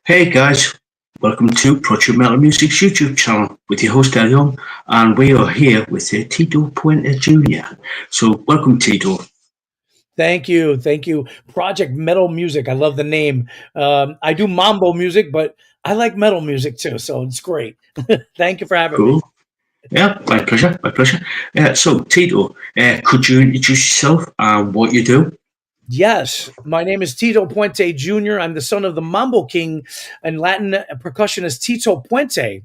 Hey guys, welcome to Project Metal Music's YouTube channel with your host Elion, and we are here with Tito Puente JR. So, welcome Tito. Thank you. Thank you. Project Metal Music. I love the name. I do mambo music, but I like metal music too. So it's great. Thank you for having me. Cool. Yeah, my pleasure, my pleasure. So, Tito, could you introduce yourself and what you do? Yes, my name is Tito Puente Jr. I'm the son of the Mambo King and Latin percussionist Tito Puente.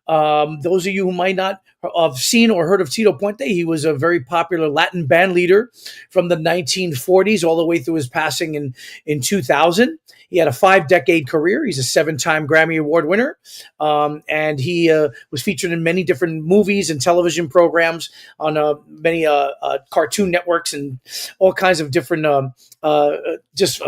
Those of you who might not have seen or heard of Tito Puente, he was a very popular Latin band leader from the 1940s all the way through his passing in 2000. He had a 5-decade career. He's a 7-time Grammy Award winner. And he was featured in many different movies and television programs on many cartoon networks and all kinds of different, just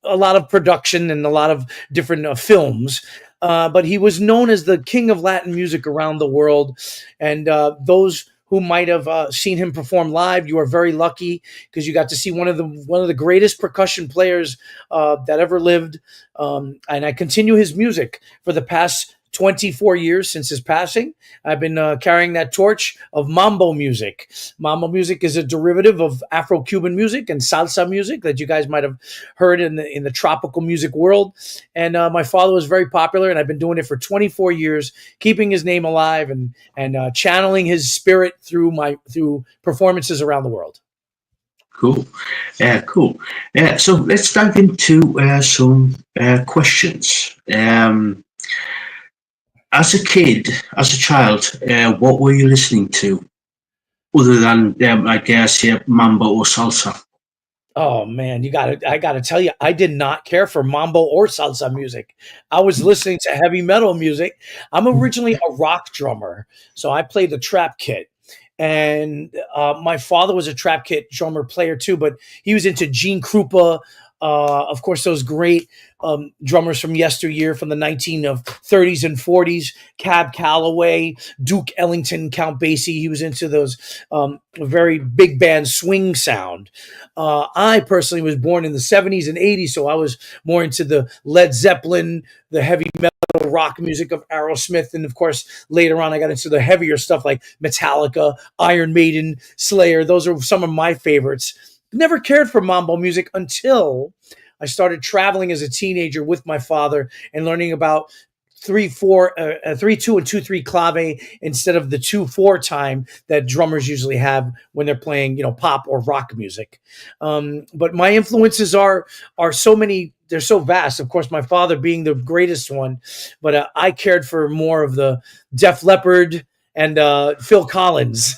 a lot of production and a lot of different films. But he was known as the king of Latin music around the world. And those who might have seen him perform live, you are very lucky because you got to see one of the greatest percussion players that ever lived. And I continue his music for the past 24 years since his passing. I've been carrying that torch of mambo music. Mambo music is a derivative of Afro-Cuban music and salsa music that you guys might have heard in the tropical music world. And my father was very popular, and I've been doing it for 24 years, keeping his name alive and channeling his spirit through performances around the world. Cool. Cool. So, let's dive into some questions. As a kid, as a child, what were you listening to other than, I guess, mambo or salsa? Oh man, I gotta tell you, I did not care for mambo or salsa music. I was listening to heavy metal music. I'm originally a rock drummer, so I played the trap kit. And my father was a trap kit drummer player too, but he was into Gene Krupa, of course, those great drummers from yesteryear, from the 1930s and 40s, Cab Calloway, Duke Ellington, Count Basie. He was into those very big band swing sound. I personally was born in the 70s and 80s, so I was more into the Led Zeppelin, the heavy metal rock music of Aerosmith, and of course, later on, I got into the heavier stuff like Metallica, Iron Maiden, Slayer. Those are some of my favorites. Never cared for mambo music until I started traveling as a teenager with my father and learning about 3/4, 3/2, and 2/3 clave instead of the 2/4 time that drummers usually have when they're playing, pop or rock music. But my influences are so many; they're so vast. Of course, my father being the greatest one, but I cared for more of the Def Leppard and Phil Collins.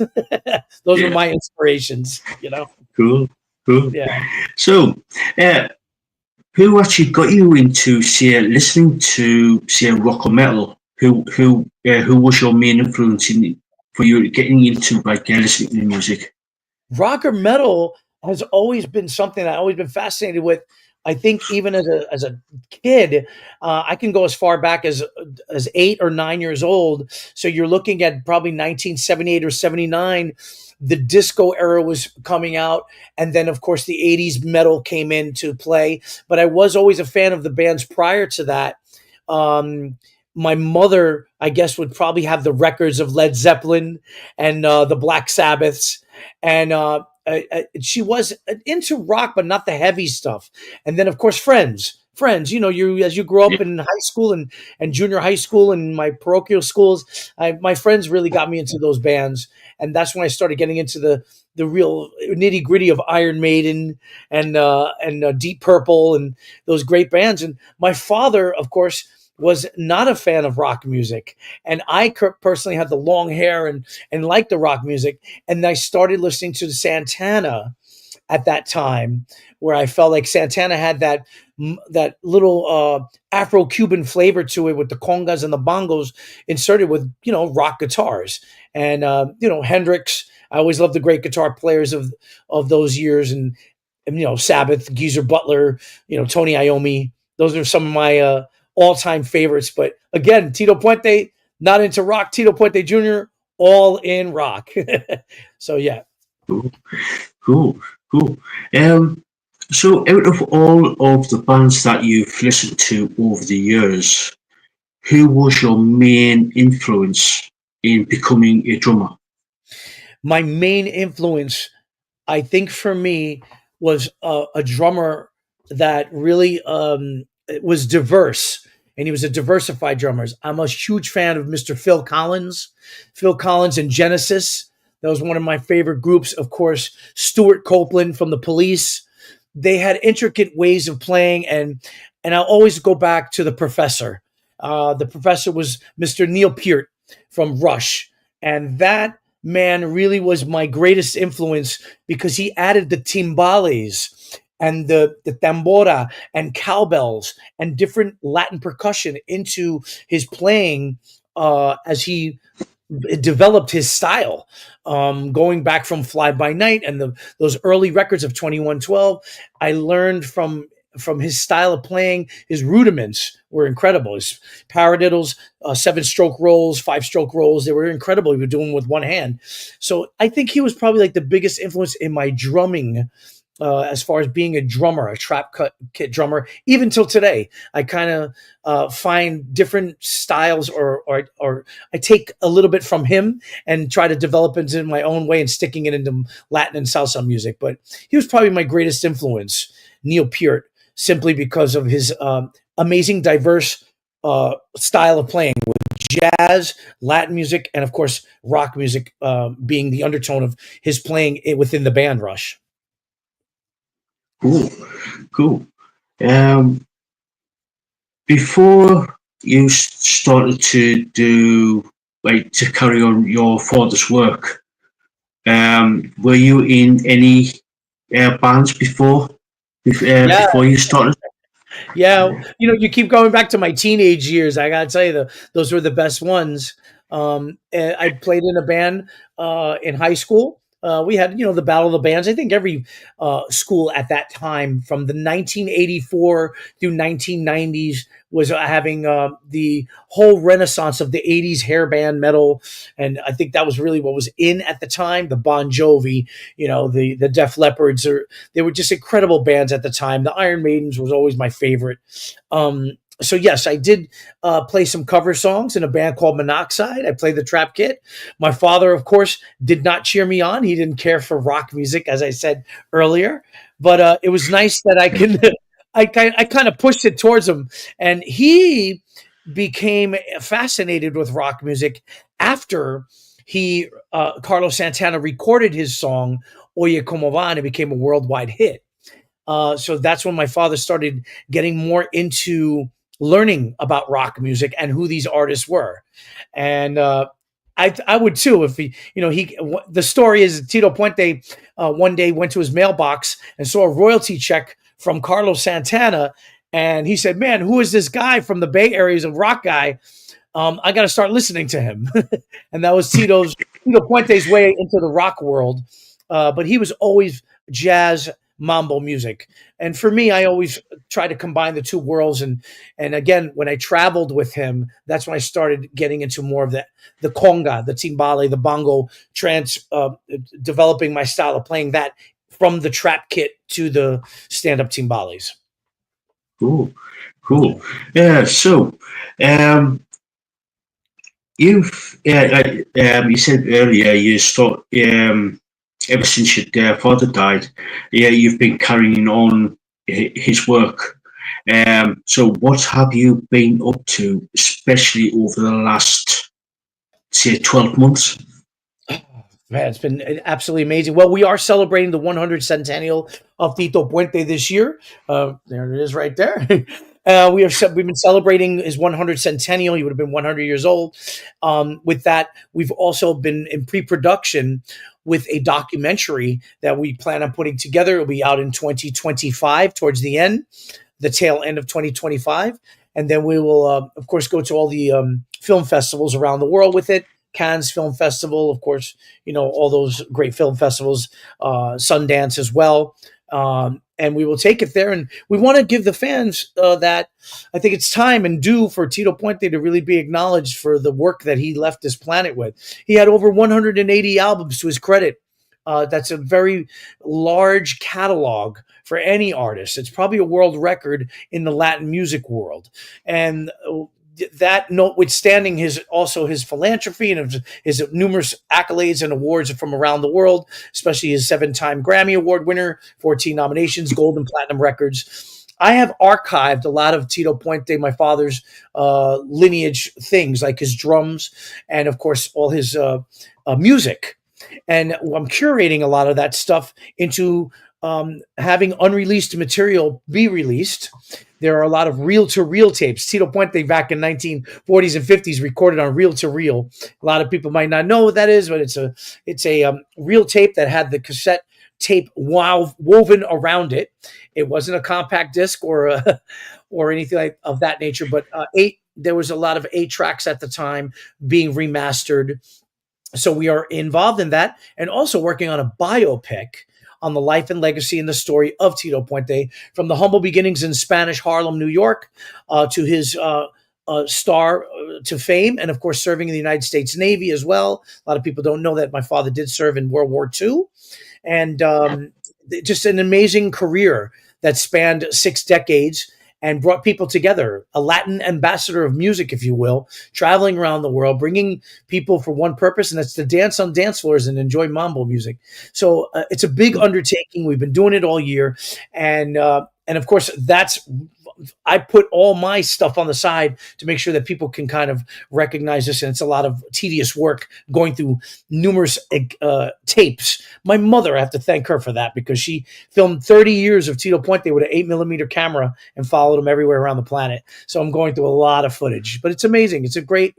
Those were Yeah, my inspirations. cool, cool. Yeah. So, uh, who actually got you into, say, listening to, say, rock or metal? Who was your main influence for you getting into like listening to music? Rock or metal has always been something I've always been fascinated with. I think even as a kid, I can go as far back as 8 or 9 years old. So you're looking at probably 1978 or 79. The disco era was coming out, and then of course the 80s metal came into play. But I was always a fan of the bands prior to that. Um, my mother, I guess, would probably have the records of Led Zeppelin and the Black Sabbaths, and she was into rock, but not the heavy stuff. And then, of course, Friends. You as you grow Yeah, up in high school and junior high school and my parochial schools, my friends really got me into those bands, and that's when I started getting into the real nitty gritty of Iron Maiden and Deep Purple and those great bands. And my father, of course, was not a fan of rock music, and I personally had the long hair and liked the rock music, and I started listening to Santana at that time, where I felt like Santana had that little Afro-Cuban flavor to it with the congas and the bongos inserted with rock guitars, and Hendrix. I always loved the great guitar players of those years, and Sabbath, Geezer Butler, Tony Iommi. Those are some of my all-time favorites. But again, Tito Puente, not into rock. Tito Puente Jr., all in rock. So yeah. cool, cool, cool. Um, So, out of all of the bands that you've listened to over the years, who was your main influence in becoming a drummer? My main influence, I think, for me was a drummer that really was diverse, and he was a diversified drummer. I'm a huge fan of Mr. Phil Collins and Genesis. That was one of my favorite groups. Of course, Stuart Copeland from the Police. They had intricate ways of playing, and I'll always go back to the Professor. The Professor was Mr. Neil Peart from Rush, and that man really was my greatest influence because he added the timbales and the tambora and cowbells and different Latin percussion into his playing as he developed his style. Going back from Fly By Night and those early records of 2112, I learned from his style of playing. His rudiments were incredible. His paradiddles, 7-stroke rolls, 5-stroke rolls, they were incredible. He was doing with one hand. So I think he was probably like the biggest influence in my drumming, as far as being a drummer, a trap kit drummer. Even till today, I kind of find different styles, or I take a little bit from him and try to develop it in my own way and sticking it into Latin and salsa music. But he was probably my greatest influence, Neil Peart, simply because of his amazing, diverse style of playing with jazz, Latin music, and of course rock music being the undertone of his playing within the band Rush. Cool, cool. Um, Before you started to do, like, to carry on your father's work, were you in any bands Yeah, before you started? yeah. You keep going back to my teenage years. I gotta tell you, those were the best ones. And I played in a band in high school. We had, the Battle of the Bands. I think every school at that time, from the 1984 through 1990s, was having the whole renaissance of the 80s hair band metal, and I think that was really what was in at the time. The Bon Jovi, the Def Leppards, or they were just incredible bands at the time. The Iron Maidens was always my favorite. So yes, I did play some cover songs in a band called Monoxide. I played the trap kit. My father, of course, did not cheer me on. He didn't care for rock music, as I said earlier. But it was nice that I can. I kind of pushed it towards him, and he became fascinated with rock music after he Carlos Santana recorded his song "Oye Como Va," and it became a worldwide hit. So that's when my father started getting more into learning about rock music and who these artists were. And I would too if the story is Tito Puente one day went to his mailbox and saw a royalty check from Carlos Santana, and he said, "Man, who is this guy from the Bay Area? He's a rock guy. I got to start listening to him." And that was Tito Puente's way into the rock world. But he was always jazz, mambo music. And for me, I always try to combine the two worlds. And again, when I traveled with him, that's when I started getting into more of the conga, the timbale, the bongo, developing my style of playing that from the trap kit to the stand-up timbales. Cool, cool. Yeah. So, um, you said earlier you start ever since your father died. Yeah, you've been carrying on his work. So, what have you been up to, especially over the last, say, 12 months? Man, it's been absolutely amazing. Well, we are celebrating the 100th centennial of Tito Puente this year. There it is, right there. We've been celebrating his 100th centennial. He would have been 100 years old. With that, we've also been in pre-production with a documentary that we plan on putting together. It'll be out in 2025, towards the tail end of 2025, and then we will, of course, go to all the film festivals around the world with it. Cannes Film Festival, of course, all those great film festivals, Sundance as well. And we will take it there. And we want to give the fans that I think it's time and due for Tito Puente to really be acknowledged for the work that he left this planet with. He had over 180 albums to his credit, That's a very large catalog for any artist. It's probably a world record in the Latin music world. And that notwithstanding his philanthropy and his numerous accolades and awards from around the world, especially his 7-time Grammy Award winner, 14 nominations, gold and platinum records. I have archived a lot of Tito Puente, my father's lineage things, like his drums and, of course, all his music. And I'm curating a lot of that stuff into having unreleased material be released. There are a lot of reel-to-reel tapes. Tito Puente back in 1940s and 50s recorded on reel-to-reel. A lot of people might not know what that is, but it's a reel tape that had the cassette tape woven around it. It wasn't a compact disc or anything like of that nature, but there was a lot of 8 tracks at the time being remastered. So we are involved in that and also working on a biopic on the life and legacy and the story of Tito Puente, from the humble beginnings in Spanish Harlem, New York, to his star to fame, and of course serving in the United States Navy as well. A lot of people don't know that my father did serve in World War II, and just an amazing career that spanned 6 decades and brought people together, a Latin ambassador of music, if you will, traveling around the world, bringing people for one purpose, and that's to dance on dance floors and enjoy mambo music. So it's a big undertaking. We've been doing it all year. And of course, I put all my stuff on the side to make sure that people can kind of recognize this. And it's a lot of tedious work going through numerous tapes. My mother, I have to thank her for that, because she filmed 30 years of Tito Puente with an 8mm camera and followed him everywhere around the planet. So I'm going through a lot of footage, but it's amazing. It's a great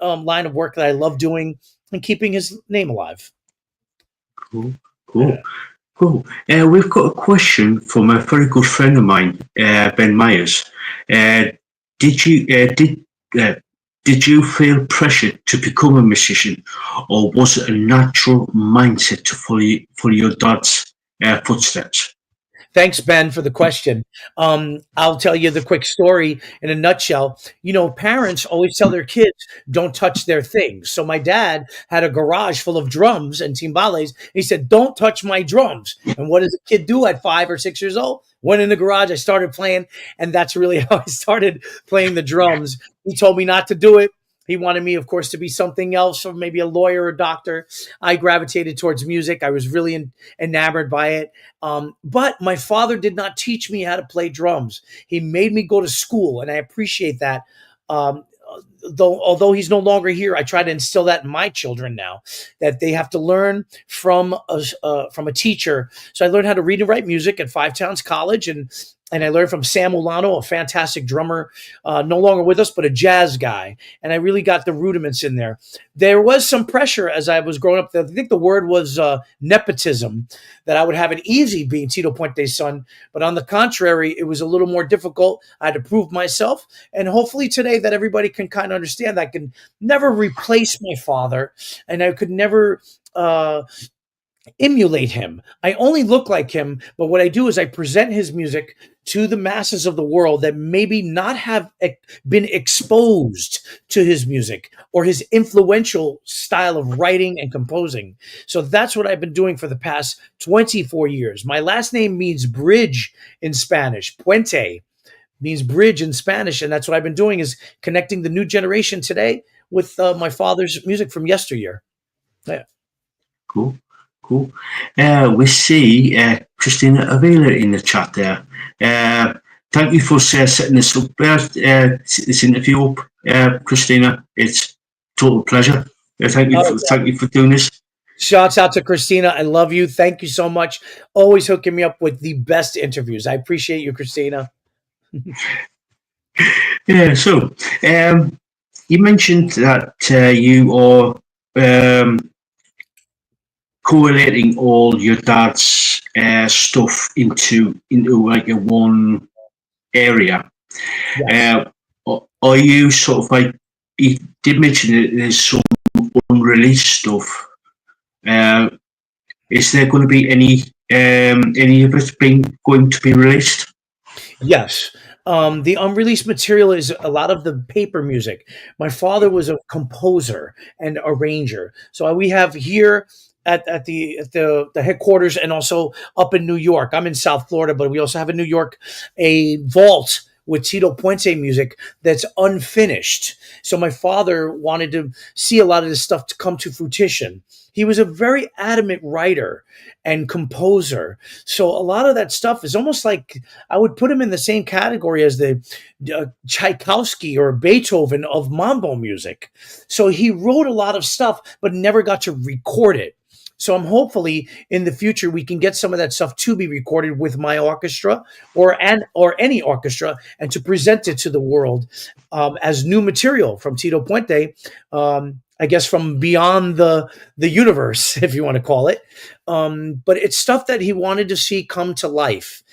line of work that I love doing and keeping his name alive. Cool. Cool. We've got a question from a very good friend of mine, Ben Myers. Did you feel pressure to become a musician, or was it a natural mindset to follow your dad's footsteps? Thanks, Ben, for the question. I'll tell you the quick story in a nutshell. Parents always tell their kids, don't touch their things. So my dad had a garage full of drums and timbales. He said, don't touch my drums. And what does a kid do at 5 or 6 years old? Went in the garage, I started playing, and that's really how I started playing the drums. He told me not to do it. He wanted me, of course, to be something else, or maybe a lawyer or doctor. I gravitated towards music. I was really enamored by it. But my father did not teach me how to play drums. He made me go to school, and I appreciate that. Although he's no longer here, I try to instill that in my children now, that they have to learn from a teacher. So I learned how to read and write music at Five Towns College, and I learned from Sam Ulano, a fantastic drummer, no longer with us, but a jazz guy. And I really got the rudiments in there. There was some pressure as I was growing up. I think the word was nepotism, that I would have it easy being Tito Puente's son. But on the contrary, it was a little more difficult. I had to prove myself. And hopefully today that everybody can kind of understand that I can never replace my father, and I could never emulate him. I only look like him, but what I do is I present his music to the masses of the world that maybe not have been exposed to his music or his influential style of writing and composing. So that's what I've been doing for the past 24 years. My last name means bridge in Spanish. Puente means bridge in Spanish, and that's what I've been doing, is connecting the new generation today with my father's music from yesteryear. Yeah. Cool. We see Christina Avila in the chat there. Thank you for setting this up, this interview up, Christina. It's total pleasure. Thank you for doing this. Shouts out to Christina. I love you. Thank you so much. Always hooking me up with the best interviews. I appreciate you, Christina. Yeah. So, you mentioned that you are correlating all your dad's stuff into like a one area. Yes. Are you sort of like, you did mention that there's some unreleased stuff. Is there going to be any of it going to be released? Yes. The unreleased material is a lot of the paper music. My father was a composer and arranger. So we have here at the headquarters, and also up in New York. I'm in South Florida, but we also have in New York a vault with Tito Puente music that's unfinished. So my father wanted to see a lot of this stuff to come to fruition. He was a very adamant writer and composer. So a lot of that stuff is almost like I would put him in the same category as the Tchaikovsky or Beethoven of mambo music. So he wrote a lot of stuff, but never got to record it. So I'm hopefully in the future we can get some of that stuff to be recorded with my orchestra or any orchestra, and to present it to the world as new material from Tito Puente. I guess from beyond the universe, if you want to call it. But it's stuff that he wanted to see come to life.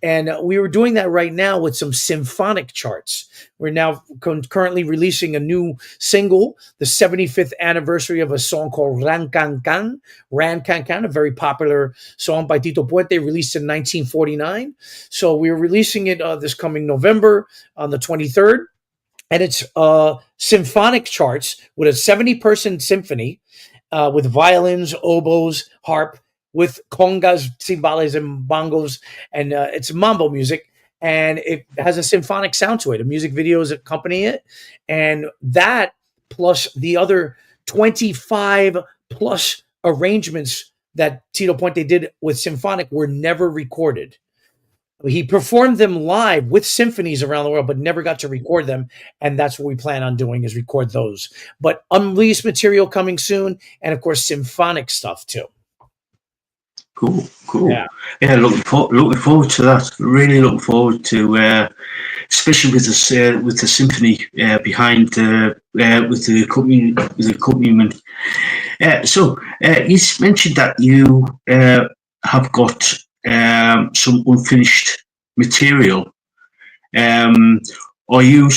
And we were doing that right now with some symphonic charts. We're now currently releasing a new single, the 75th anniversary of a song called Ran Can Can. Ran Can Can, a very popular song by Tito Puente, released in 1949. So we're releasing it this coming November on the 23rd. And it's symphonic charts with a 70-person symphony with violins, oboes, harp, with congas, timbales, and bongos, and it's mambo music, and it has a symphonic sound to it. A music video is accompanying it, and that plus the other 25 plus arrangements that Tito Puente did with symphonic were never recorded. He performed them live with symphonies around the world, but never got to record them. And that's what we plan on doing, is record those. But unreleased material coming soon. And of course, symphonic stuff too. Cool. Yeah. Looking forward to that. Really looking forward to, especially with the symphony behind with the accompaniment. So you mentioned that you have got some unfinished material. Are you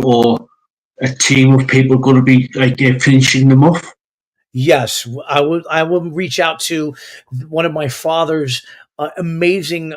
or a team of people going to be finishing them off? Yes, I will reach out to one of my father's amazing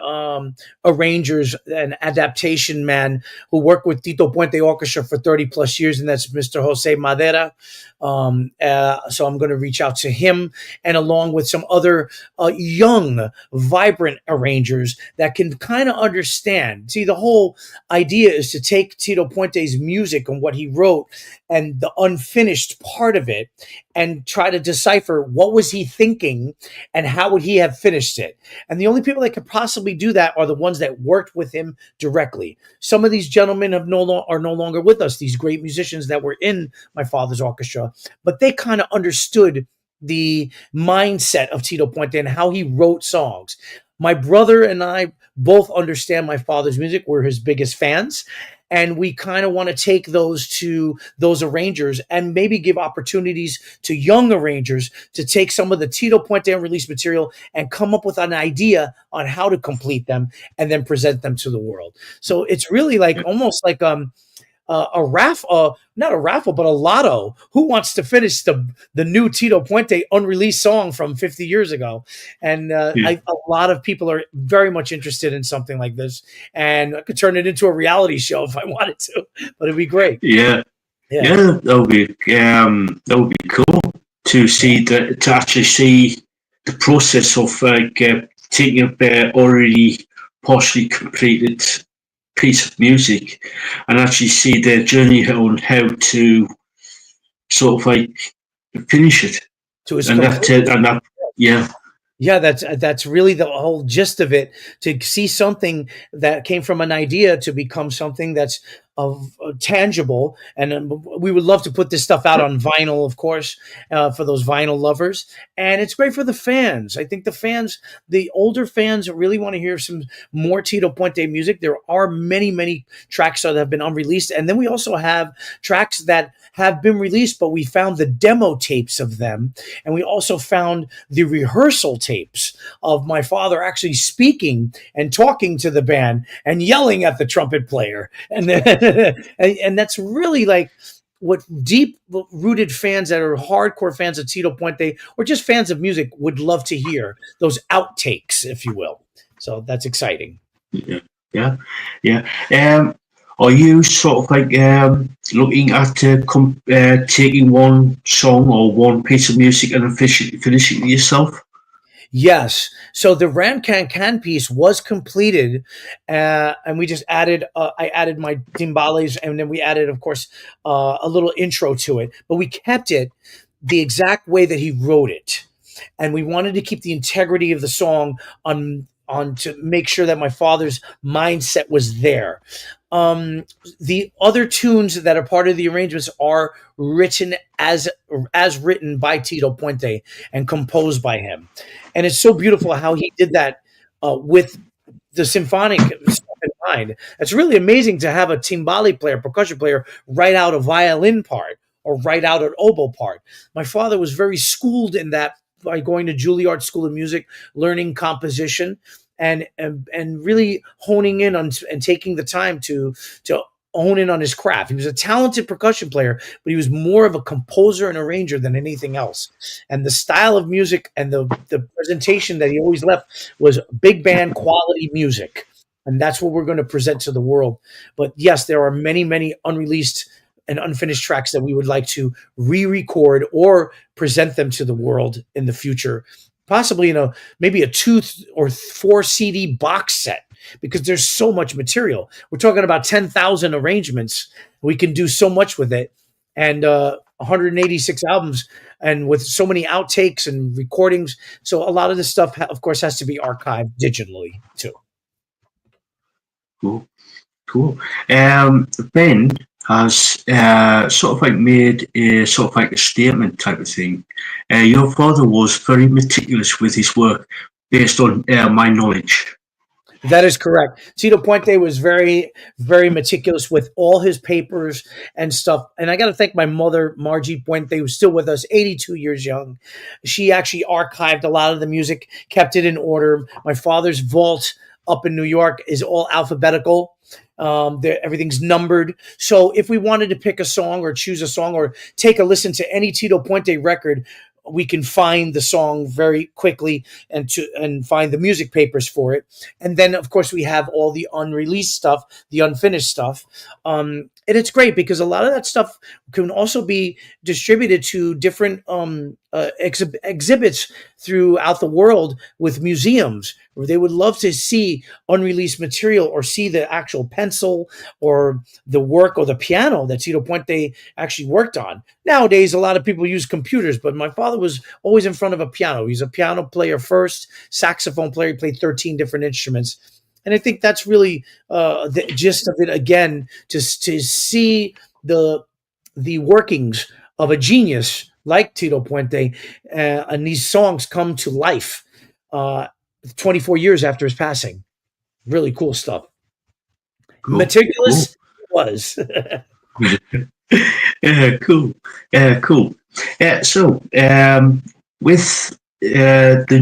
arrangers and adaptation man who worked with Tito Puente Orchestra for 30 plus years, and that's Mr. Jose Madera. So I'm going to reach out to him, and along with some other young, vibrant arrangers that can kind of understand. See, the whole idea is to take Tito Puente's music and what he wrote and the unfinished part of it, and try to decipher what was he thinking and how would he have finished it. And the only people that could possibly do that are the ones that worked with him directly. Some of these gentlemen are no longer with us, these great musicians that were in my father's orchestra, but they kind of understood the mindset of Tito Puente and how he wrote songs. My brother and I both understand my father's music. We're his biggest fans. And we kind of want to take those to those arrangers and maybe give opportunities to young arrangers to take some of the Tito Puente unreleased material and come up with an idea on how to complete them and then present them to the world. So it's really like almost like a raffle, not a raffle, but a lotto. Who wants to finish the new Tito Puente unreleased song from 50 years ago? And a lot of people are very much interested in something like this. And I could turn it into a reality show if I wanted to, but it'd be great. Yeah, that would be cool to see to actually see the process of taking a already partially completed piece of music and actually see their journey on how to sort of finish it. Yeah, that's really the whole gist of it, to see something that came from an idea to become something that's tangible. And we would love to put this stuff out on vinyl, of course, for those vinyl lovers. And it's great for the fans. I think the older fans really want to hear some more Tito Puente music. There are many, many tracks that have been unreleased. And then we also have tracks that have been released, but we found the demo tapes of them. And we also found the rehearsal tapes of my father actually speaking and talking to the band and yelling at the trumpet player. And and that's really like what deep rooted fans that are hardcore fans of Tito Puente or just fans of music would love to hear, those outtakes, if you will. So that's exciting. Yeah. are you sort of like looking at taking one song or one piece of music and then finishing it yourself? Yes. So the Ran Can Can piece was completed, and we just added. I added my timbales, and then we added, of course, a little intro to it. But we kept it the exact way that he wrote it, and we wanted to keep the integrity of the song on to make sure that my father's mindset was there. Um, the other tunes that are part of the arrangements are written as written by Tito Puente and composed by him, and it's so beautiful how he did that with the symphonic stuff in mind. It's really amazing to have a timbale player, percussion player, write out a violin part or write out an oboe part. My father was very schooled in that by going to Juilliard School of Music, learning composition, and really honing in on and taking the time to hone in on his craft. He was a talented percussion player, but he was more of a composer and arranger than anything else. And the style of music and the presentation that he always left was big band quality music. And that's what we're going to present to the world. But yes, there are many, many unreleased and unfinished tracks that we would like to re-record or present them to the world in the future, possibly maybe a 2 or 4 CD box set, because there's so much material. We're talking about 10,000 arrangements. We can do so much with it, and 186 albums, and with so many outtakes and recordings. So a lot of this stuff, of course, has to be archived digitally too. Cool, cool. Ben has sort of like made a sort of like a statement type of thing. Your father was very meticulous with his work, based on my knowledge. That is correct. Tito Puente was very, very meticulous with all his papers and stuff. And I got to thank my mother, Margie Puente, who's still with us, 82 years young. She actually archived a lot of the music, kept it in order. My father's vault up in New York is all alphabetical. Everything's numbered. So if we wanted to pick a song or choose a song or take a listen to any Tito Puente record, we can find the song very quickly and find the music papers for it. And then, of course, we have all the unreleased stuff, the unfinished stuff. And it's great because a lot of that stuff can also be distributed to different exhibits throughout the world with museums where they would love to see unreleased material or see the actual pencil or the work or the piano that Tito Puente actually worked on. Nowadays, a lot of people use computers, but my father was always in front of a piano. He's a piano player first, saxophone player. He played 13 different instruments. And I think that's really the gist of it. Again, just to see the workings of a genius like Tito Puente, and these songs come to life 24 years after his passing. Really cool stuff. Cool, Meticulous cool. was. Cool, cool. So, with the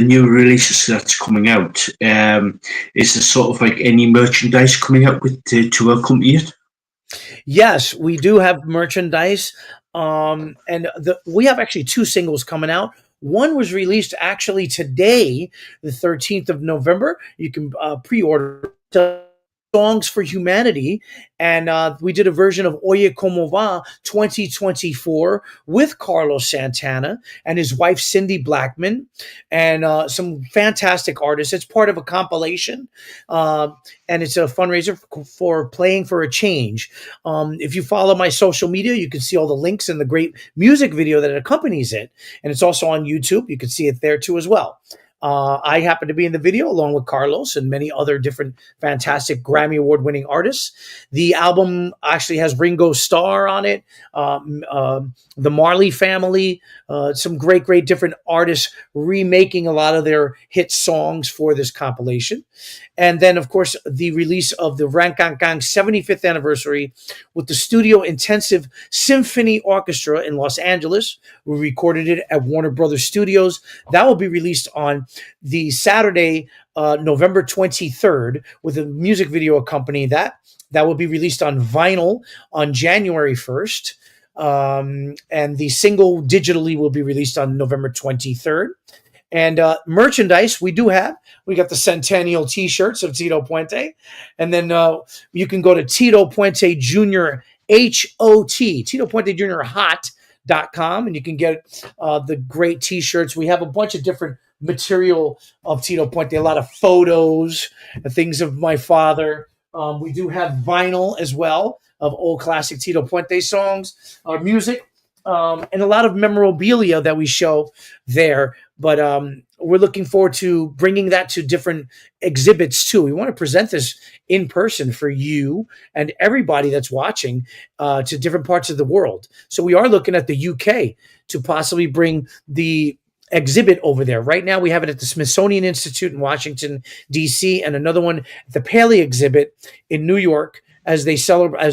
new releases that's coming out, is there sort of like any merchandise coming out with to accompany it? Yes, we do have merchandise. And we have actually 2 singles coming out. One was released actually today, the 13th of November. You can pre-order Songs for Humanity, and we did a version of Oye Como Va 2024 with Carlos Santana and his wife Cindy Blackman, and some fantastic artists. It's part of a compilation, and it's a fundraiser for Playing for a Change. If you follow my social media, you can see all the links and the great music video that accompanies it, and it's also on YouTube. You can see it there too as well. I happen to be in the video along with Carlos and many other different fantastic Grammy Award winning artists. The album actually has Ringo Starr on it, the Marley family, some great, great different artists remaking a lot of their hit songs for this compilation. And then, of course, the release of the Rancancang 75th anniversary with the Studio Intensive Symphony Orchestra in Los Angeles. We recorded it at Warner Brothers Studios. That will be released on the Saturday, November 23rd, with a music video accompanying that. That will be released on vinyl on January 1st. And the single digitally will be released on November 23rd. And merchandise we do have. We got the Centennial T-shirts of Tito Puente. And then you can go to Tito Puente Jr. HOT, Tito Puente Jr. Hot.com, and you can get the great T-shirts. We have a bunch of different material of Tito Puente, a lot of photos, things of my father. We do have vinyl as well of old classic Tito Puente songs, music, and a lot of memorabilia that we show there. But we're looking forward to bringing that to different exhibits too. We want to present this in person for you and everybody that's watching to different parts of the world. So we are looking at the UK to possibly bring the exhibit over there. Right now we have it at the Smithsonian Institute in Washington, D.C., and another one at the Paley exhibit in New York, as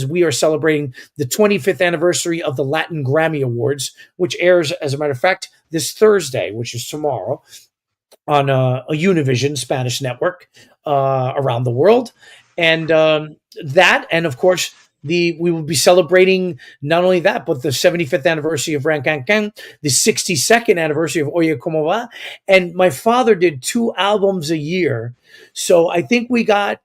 we are celebrating the 25th anniversary of the Latin Grammy Awards, which airs, as a matter of fact, this Thursday, which is tomorrow, on a Univision Spanish network around the world. And that, and of course, we will be celebrating not only that, but the 75th anniversary of Ran Can Can, the 62nd anniversary of Oye Como Va. And my father did 2 albums a year. So I think we got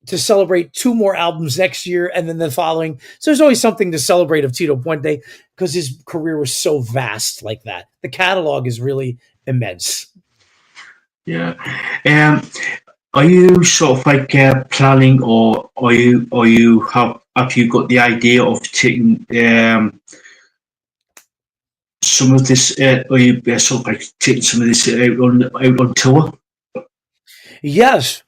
to celebrate 2 more albums next year and then the following. So there's always something to celebrate of Tito Puente because his career was so vast like that. The catalog is really immense. Yeah. Are you sort of like planning, or have you got the idea of taking some of this? Are you sort of like taking some of this out on tour? Yes,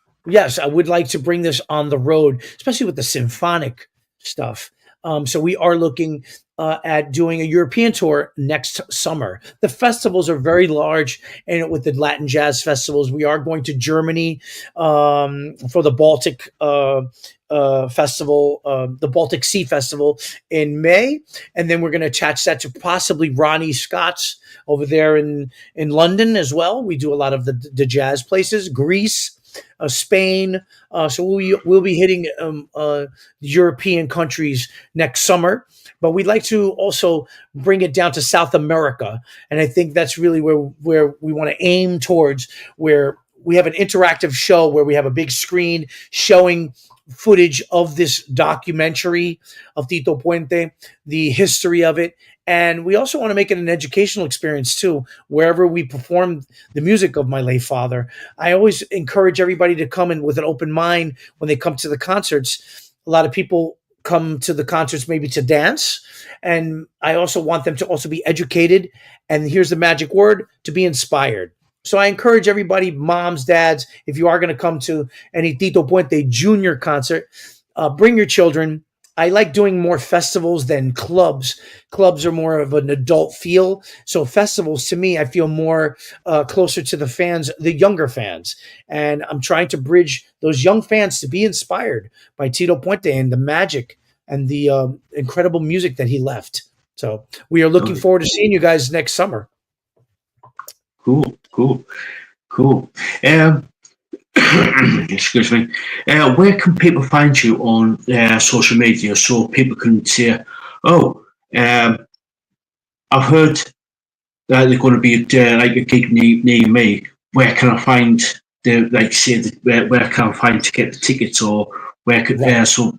I would like to bring this on the road, especially with the symphonic stuff. So we are looking at doing a European tour next summer. The festivals are very large, and with the Latin jazz festivals, we are going to Germany for the Baltic festival, the Baltic Sea Festival in May, and then we're going to attach that to possibly Ronnie Scott's over there in London as well. We do a lot of the jazz places, Greece. Spain, so we'll be hitting European countries next summer, but we'd like to also bring it down to South America, and I think that's really where we want to aim towards, where we have an interactive show where we have a big screen showing footage of this documentary of Tito Puente, the history of it. And we also want to make it an educational experience too, wherever we perform the music of my late father. I always encourage everybody to come in with an open mind when they come to the concerts. A lot of people come to the concerts maybe to dance, and I also want them to also be educated. And here's the magic word: to be inspired. So I encourage everybody, moms, dads, if you are going to come to any Tito Puente Jr. concert, bring your children. I like doing more festivals than clubs. Clubs are more of an adult feel. So festivals, to me, I feel more closer to the fans, the younger fans. And I'm trying to bridge those young fans to be inspired by Tito Puente and the magic and the incredible music that he left. So we are looking forward to seeing you guys next summer. Cool. Excuse me. Where can people find you on social media, so people can say, "Oh, I've heard that they're going to be like a gig near me. Where can I find where can I find to get the tickets, or where could so?"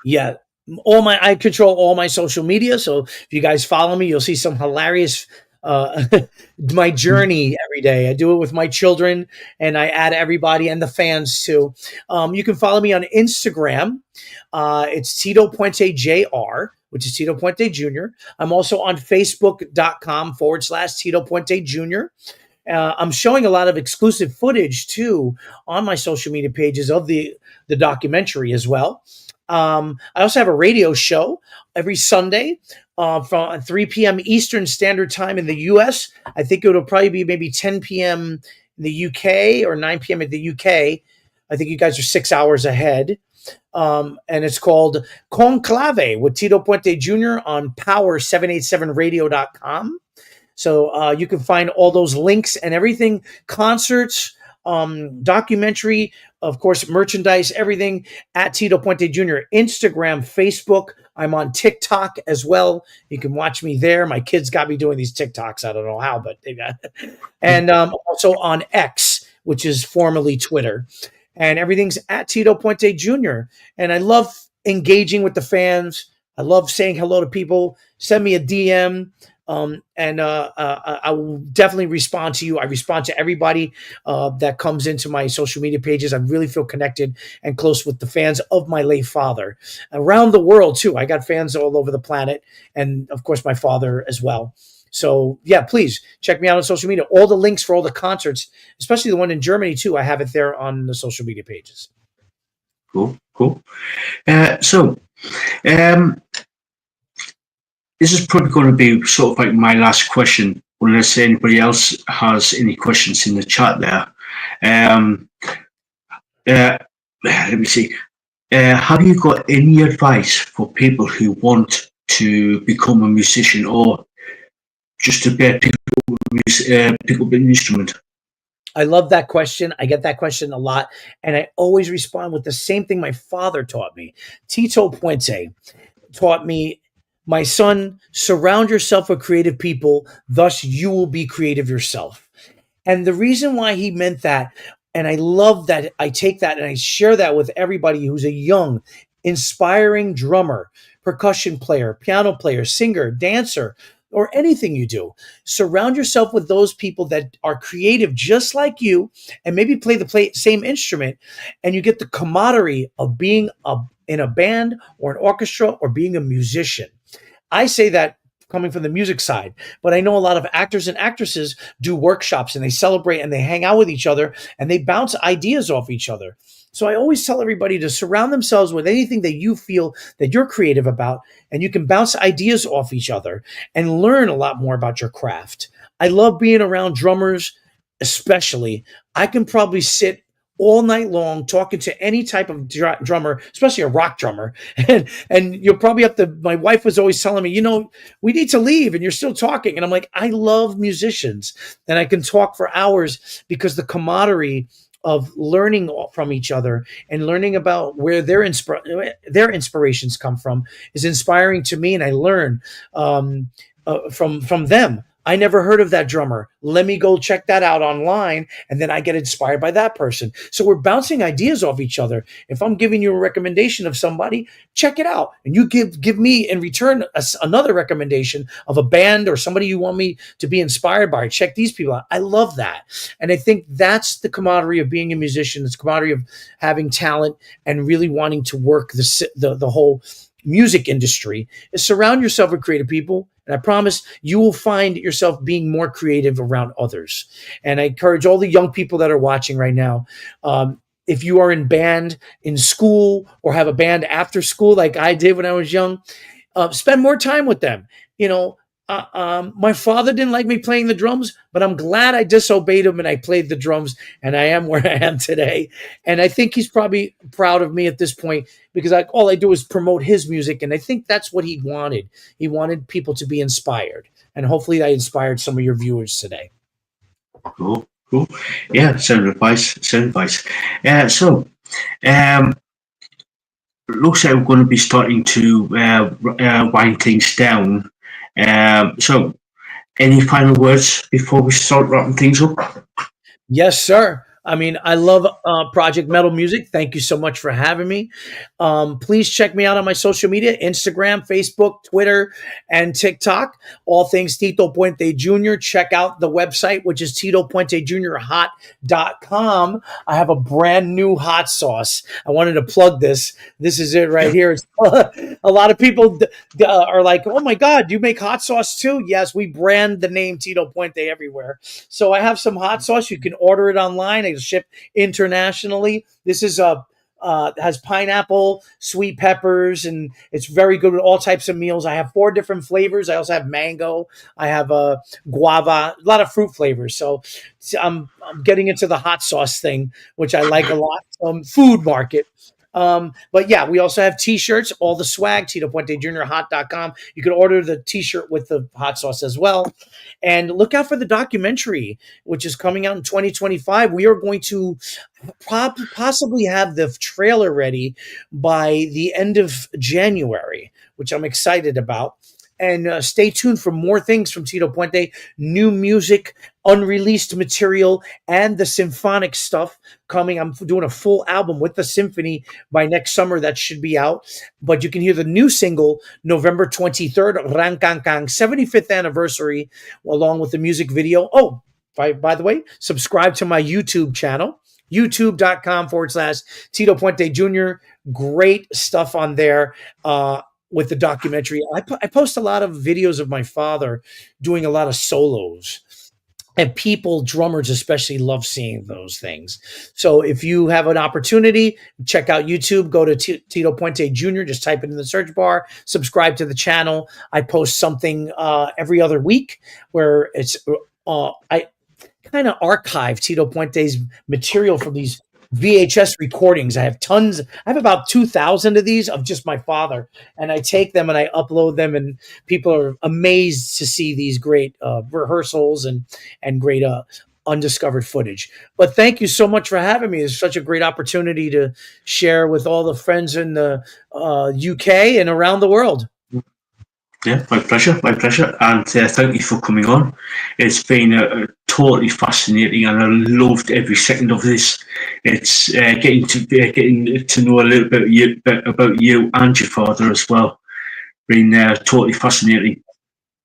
Yeah, I control all my social media. So if you guys follow me, you'll see some hilarious my journey every day. I do it with my children, and I add everybody and the fans too. You can follow me on Instagram. It's Tito Puente JR, which is Tito Puente Jr. I'm also on Facebook.com/Tito Puente Jr. I'm showing a lot of exclusive footage too on my social media pages of the documentary as well. I also have a radio show every Sunday from 3 p.m. Eastern Standard Time in the U.S. I think it'll probably be maybe 10 p.m. in the UK or 9 p.m. in the UK. I think you guys are 6 hours ahead. And it's called Conclave with Tito Puente Jr. on power787radio.com. So you can find all those links and everything, concerts, documentary, of course, merchandise, everything at Tito Puente Jr. Instagram, Facebook. I'm on TikTok as well. You can watch me there. My kids got me doing these TikToks. I don't know how, but they got. And also on X, which is formerly Twitter, and everything's at Tito Puente Jr. And I love engaging with the fans. I love saying hello to people. Send me a DM. And I will definitely respond to you. I respond to everybody that comes into my social media pages. I really feel connected and close with the fans of my late father around the world too. I got fans all over the planet, and of course my father as well. So yeah, please check me out on social media. All the links for all the concerts, especially the one in Germany too, I have it there on the social media pages. Cool, cool. So, this is probably going to be sort of like my last question, unless anybody else has any questions in the chat there. Let me see. Have you got any advice for people who want to become a musician or just to pick up an instrument? I love that question. I get that question a lot. And I always respond with the same thing my father taught me. Tito Puente taught me, my son, surround yourself with creative people, thus you will be creative yourself. And the reason why he meant that, and I love that, I take that and I share that with everybody who's a young, inspiring drummer, percussion player, piano player, singer, dancer, or anything you do. Surround yourself with those people that are creative just like you and maybe play the same instrument, and you get the camaraderie of being in a band or an orchestra or being a musician. I say that coming from the music side, but I know a lot of actors and actresses do workshops and they celebrate and they hang out with each other and they bounce ideas off each other. So I always tell everybody to surround themselves with anything that you feel that you're creative about, and you can bounce ideas off each other and learn a lot more about your craft. I love being around drummers, especially. I can probably sit all night long talking to any type of drummer, especially a rock drummer. And you'll probably have to, my wife was always telling me, we need to leave and you're still talking. And I'm like, I love musicians and I can talk for hours because the camaraderie of learning from each other and learning about where their inspirations come from is inspiring to me. And I learn from them. I never heard of that drummer. Let me go check that out online. And then I get inspired by that person. So we're bouncing ideas off each other. If I'm giving you a recommendation of somebody, check it out. And you give me in return another recommendation of a band or somebody you want me to be inspired by. Check these people out. I love that. And I think that's the camaraderie of being a musician. It's camaraderie of having talent and really wanting to work the whole music industry, is surround yourself with creative people. And I promise you will find yourself being more creative around others. And I encourage all the young people that are watching right now, if you are in band in school or have a band after school, like I did when I was young, spend more time with them. My father didn't like me playing the drums, but I'm glad I disobeyed him and I played the drums, and I am where I am today. And I think he's probably proud of me at this point because all I do is promote his music. And I think that's what he wanted. He wanted people to be inspired. And hopefully I inspired some of your viewers today. Cool. Yeah, sound advice. Looks like we're going to be starting to wind things down. So, any final words before we start wrapping things up? Yes, sir. I mean, I love Project Metal Music. Thank you so much for having me. Please check me out on my social media, Instagram, Facebook, Twitter, and TikTok. All things Tito Puente Jr. Check out the website, which is TitoPuenteJrHot.com. I have a brand new hot sauce. I wanted to plug this. This is it right here. A lot of people are like, oh my God, you make hot sauce too? Yes, we brand the name Tito Puente everywhere. So I have some hot sauce. You can order it online. It's shipped internationally. This is has pineapple, sweet peppers, and it's very good with all types of meals. I have 4 different flavors. I also have mango. I have guava, a lot of fruit flavors. So I'm getting into the hot sauce thing, which I like a lot. Food market. But yeah, we also have t-shirts, all the swag, TitoPuenteJr.hot.com. You can order the t-shirt with the hot sauce as well. And look out for the documentary, which is coming out in 2025. We are going to possibly have the trailer ready by the end of January, which I'm excited about. And stay tuned for more things from Tito Puente, new music, unreleased material, and the symphonic stuff coming. I'm doing a full album with the symphony by next summer. That should be out. But you can hear the new single November 23rd, Rangkangkang, 75th anniversary, along with the music video. Oh, by the way, subscribe to my YouTube channel, youtube.com/Tito Puente Jr. Great stuff on there. With the documentary, I post a lot of videos of my father doing a lot of solos, and people, drummers especially, love seeing those things. So if you have an opportunity, check out YouTube, go to Tito Puente Jr., just type it in the search bar, subscribe to the channel. I post something every other week where it's I kind of archive Tito Puente's material from these VHS recordings. I have tons. I have about 2,000 of these of just my father, and I take them and I upload them, and people are amazed to see these great rehearsals and great undiscovered footage. But thank you so much for having me. It's such a great opportunity to share with all the friends in the UK and around the world. Yeah, my pleasure, and thank you for coming on. It's been totally fascinating, and I loved every second of this. It's getting to know a little bit about you and your father as well. Been totally fascinating.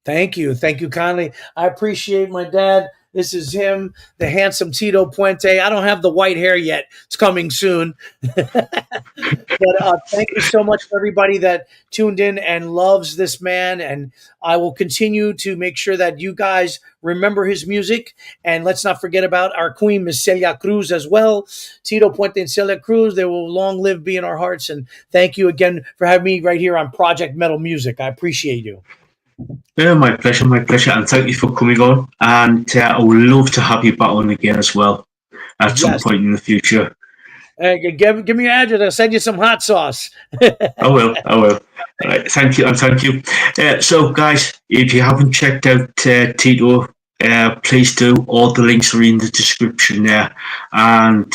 Thank you kindly. I appreciate my dad. This is him, the handsome Tito Puente. I don't have the white hair yet. It's coming soon. But thank you so much for everybody that tuned in and loves this man. And I will continue to make sure that you guys remember his music. And let's not forget about our queen, Miss Celia Cruz, as well. Tito Puente and Celia Cruz, they will long live, be in our hearts. And thank you again for having me right here on Project Metal Music. I appreciate you. Yeah, my pleasure, and thank you for coming on. And I would love to have you back on again as well at some point in the future. Give me your address. I'll send you some hot sauce. I will. All right, thank you. So, guys, if you haven't checked out Tito, please do. All the links are in the description there. And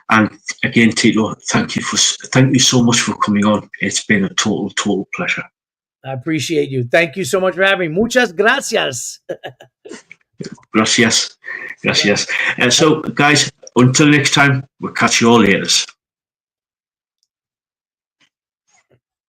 and again, Tito, thank you so much for coming on. It's been a total pleasure. I appreciate you. Thank you so much for having me. Muchas gracias. Gracias. So, guys, until next time, we'll catch you all later.